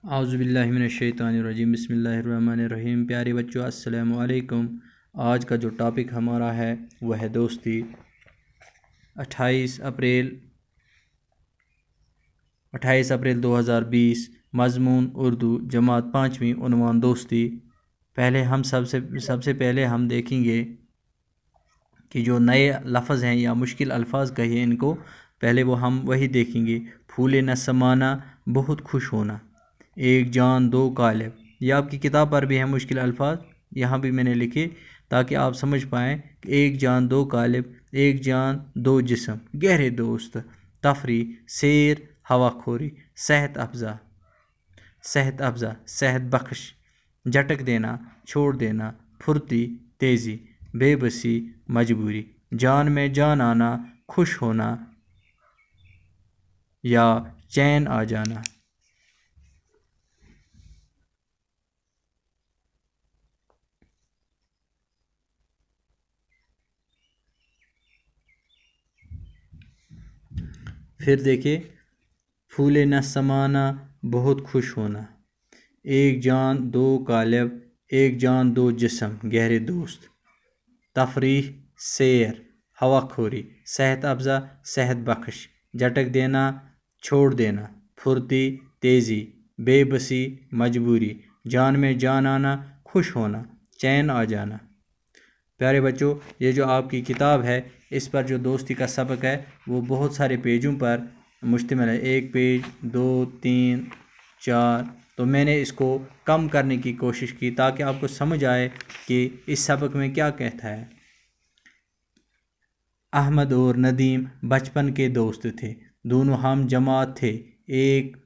اعوذ باللہ من الشیطان الرجیم، بسم اللہ الرحمن الرحیم۔ پیارے بچوں، السلام علیکم۔ آج کا جو ٹاپک ہمارا ہے وہ ہے دوستی۔ 28 اپریل 2020، مضمون اردو، جماعت 5ویں، عنوان دوستی۔ پہلے ہم سب سے پہلے ہم دیکھیں گے کہ جو نئے لفظ ہیں یا مشکل الفاظ کہیے ان کو، پہلے ہم وہی دیکھیں گے۔ پھولے نہ سمانا، بہت خوش ہونا، ایک جان دو قالب۔ یہ آپ کی کتاب پر بھی ہیں مشکل الفاظ، یہاں بھی میں نے لکھے تاکہ آپ سمجھ پائیں کہ ایک جان دو قالب، ایک جان دو جسم، گہرے دوست، تفریح، سیر، ہوا خوری، صحت افزا، صحت بخش، جھٹک دینا، چھوڑ دینا، پھرتی، تیزی، بے بسی، مجبوری، جان میں جان آنا، خوش ہونا یا چین آ جانا۔ پھر دیکھیں، پھولے نہ سمانا، بہت خوش ہونا، ایک جان دو قالب، ایک جان دو جسم، گہرے دوست، تفریح، سیر، ہوا خوری، صحت افزا، صحت بخش، جھٹک دینا، چھوڑ دینا، پھرتی، تیزی، بے بسی، مجبوری، جان میں جان آنا، خوش ہونا، چین آ جانا۔ پیارے بچوں، یہ جو آپ کی کتاب ہے اس پر جو دوستی کا سبق ہے وہ بہت سارے پیجوں پر مشتمل ہے، 1 پیج، 2، 3، 4۔ تو میں نے اس کو کم کرنے کی کوشش کی تاکہ آپ کو سمجھ آئے کہ اس سبق میں کیا کہتا ہے۔ احمد اور ندیم بچپن کے دوست تھے، دونوں ہم جماعت تھے، ایک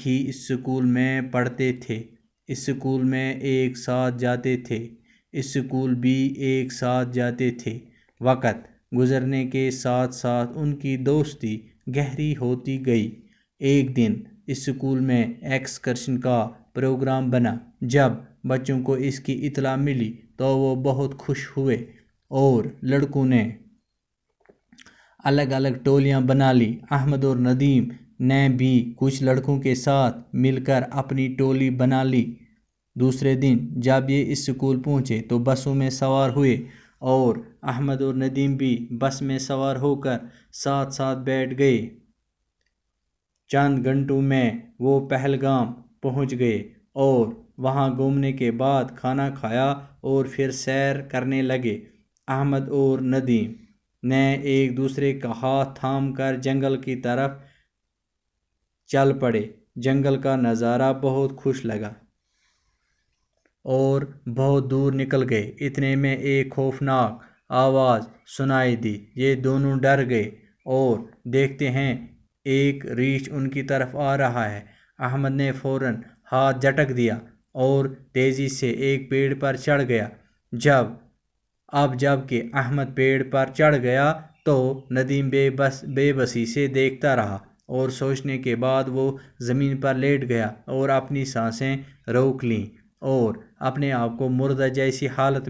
ہی اسکول میں پڑھتے تھے، اسکول میں ایک ساتھ جاتے تھے، اسکول بھی ایک ساتھ جاتے تھے۔ وقت گزرنے کے ساتھ ساتھ ان کی دوستی گہری ہوتی گئی۔ ایک دن اسکول میں ایکسکرشن کا پروگرام بنا۔ جب بچوں کو اس کی اطلاع ملی تو وہ بہت خوش ہوئے اور لڑکوں نے الگ الگ ٹولیاں بنا لی۔ احمد اور ندیم نے بھی کچھ لڑکوں کے ساتھ مل کر اپنی ٹولی بنا لی۔ دوسرے دن جب یہ اسکول پہنچے تو بسوں میں سوار ہوئے اور احمد اور ندیم بھی بس میں سوار ہو کر ساتھ ساتھ بیٹھ گئے۔ چند گھنٹوں میں وہ پہلگام پہنچ گئے اور وہاں گھومنے کے بعد کھانا کھایا اور پھر سیر کرنے لگے۔ احمد اور ندیم نے ایک دوسرے کا ہاتھ تھام کر جنگل کی طرف چل پڑے۔ جنگل کا نظارہ بہت خوش لگا اور بہت دور نکل گئے۔ اتنے میں ایک خوفناک آواز سنائی دی۔ یہ دونوں ڈر گئے اور دیکھتے ہیں ایک ریچھ ان کی طرف آ رہا ہے۔ احمد نے فوراً ہاتھ جھٹک دیا اور تیزی سے ایک پیڑ پر چڑھ گیا۔ جب کہ احمد پیڑ پر چڑھ گیا تو ندیم بے بسی سے دیکھتا رہا اور سوچنے کے بعد وہ زمین پر لیٹ گیا اور اپنی سانسیں روک لیں اور اپنے آپ کو مردہ جیسی حالت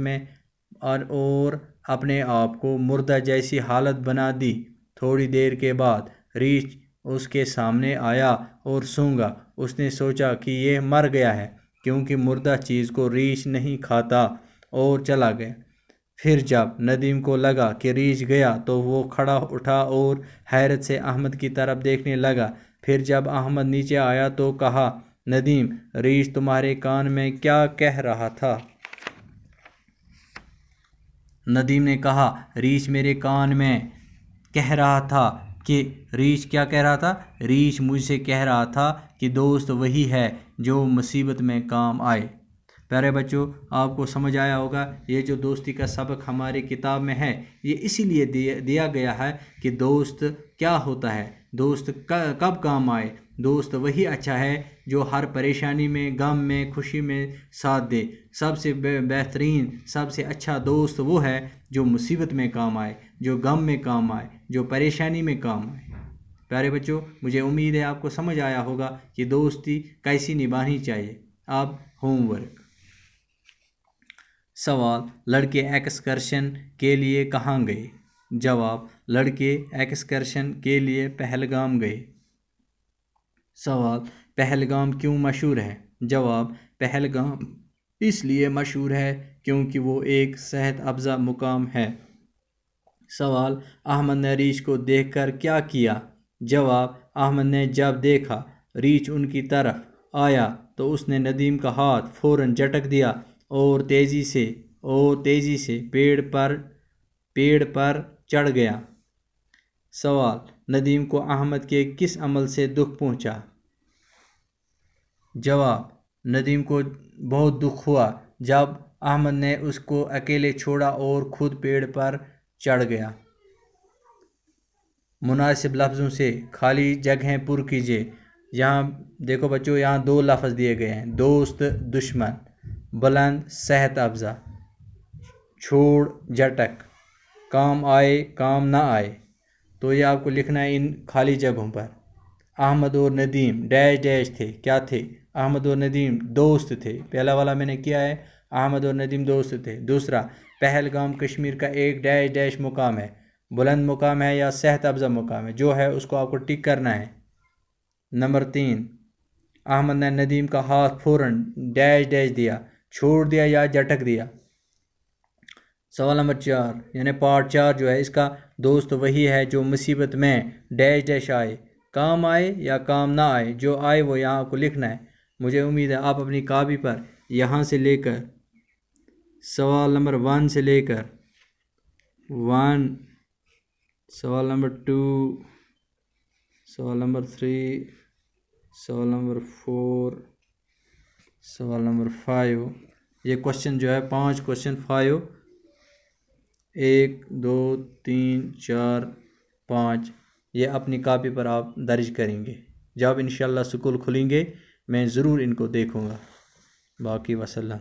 بنا دی۔ تھوڑی دیر کے بعد ریچھ اس کے سامنے آیا اور سونگا۔ اس نے سوچا کہ یہ مر گیا ہے کیونکہ مردہ چیز کو ریچھ نہیں کھاتا اور چلا گیا۔ پھر جب ندیم کو لگا کہ ریچھ گیا تو وہ کھڑا اٹھا اور حیرت سے احمد کی طرف دیکھنے لگا۔ پھر جب احمد نیچے آیا تو کہا، ندیم، ریچھ تمہارے کان میں کیا کہہ رہا تھا؟ ندیم نے کہا، ریچھ میرے کان میں کہہ رہا تھا کہ ریچھ کیا کہہ رہا تھا؟ ریچھ مجھ سے کہہ رہا تھا کہ دوست وہی ہے جو مصیبت میں کام آئے۔ پیارے بچوں، آپ کو سمجھ آیا ہوگا یہ جو دوستی کا سبق ہماری کتاب میں ہے یہ اسی لیے دیا گیا ہے کہ دوست کیا ہوتا ہے، دوست کب کام آئے۔ دوست وہی اچھا ہے جو ہر پریشانی میں، غم میں، خوشی میں ساتھ دے۔ سب سے بہترین، سب سے اچھا دوست وہ ہے جو مصیبت میں کام آئے، جو غم میں کام آئے، جو پریشانی میں کام آئے۔ پیارے بچوں، مجھے امید ہے آپ کو سمجھ آیا ہوگا کہ دوستی کیسی نبھانی چاہیے۔ اب ہوم ورک۔ سوال، لڑکے ایکسکرشن کے لیے کہاں گئے؟ جواب، لڑکے ایکسکرشن کے لیے پہلگام گئے۔ سوال، پہلگام کیوں مشہور ہے؟ جواب: پہلگام اس لیے مشہور ہے کیونکہ وہ ایک صحت افزا مقام ہے۔ سوال: احمد نے ریچھ کو دیکھ کر کیا کیا؟ جواب: احمد نے جب دیکھا ریچھ ان کی طرف آیا تو اس نے ندیم کا ہاتھ فوراً جھٹک دیا اور تیزی سے پیڑ پر چڑھ گیا۔ سوال: ندیم کو احمد کے کس عمل سے دکھ پہنچا؟ جواب: ندیم کو بہت دکھ ہوا جب احمد نے اس کو اکیلے چھوڑا اور خود پیڑ پر چڑھ گیا۔ مناسب لفظوں سے خالی جگہیں پر کیجیے۔ یہاں دیکھو بچوں، یہاں 2 لفظ دیے گئے ہیں: دوست، دشمن، بلند، صحت افزا، چھوڑ، جھٹک، کام آئے، کام نہ آئے۔ تو یہ آپ کو لکھنا ہے ان خالی جگہوں پر۔ احمد اور ندیم ڈیش ڈیش تھے، کیا تھے؟ احمد اور ندیم دوست تھے۔ پہلا والا میں نے کیا ہے، احمد اور ندیم دوست تھے۔ دوسرا، پہلگام کشمیر کا ایک ڈیش ڈیش مقام ہے، بلند مقام ہے یا صحت افزا مقام ہے، جو ہے اس کو آپ کو ٹک کرنا ہے۔ نمبر 3، احمد نے ندیم کا ہاتھ فوراً ڈیش ڈیش دیا، چھوڑ دیا یا جھٹک دیا۔ سوال نمبر 4 یعنی پارٹ 4 جو ہے، اس کا دوست وہی ہے جو مصیبت میں ڈیش ڈیش آئے، کام آئے یا کام نہ آئے، جو آئے وہ یہاں آپ کو لکھنا ہے۔ مجھے امید ہے آپ اپنی کاپی پر یہاں سے لے کر سوال نمبر 1 سے لے کر 1، سوال نمبر 2، سوال نمبر 3، سوال نمبر 4، سوال نمبر 5، یہ کوشچن جو ہے 5 کوشچن 5، 1 2 3 4 5، یہ اپنی کاپی پر آپ درج کریں گے۔ جب انشاءاللہ سکول کھلیں گے میں ضرور ان کو دیکھوں گا۔ باقی وسلم۔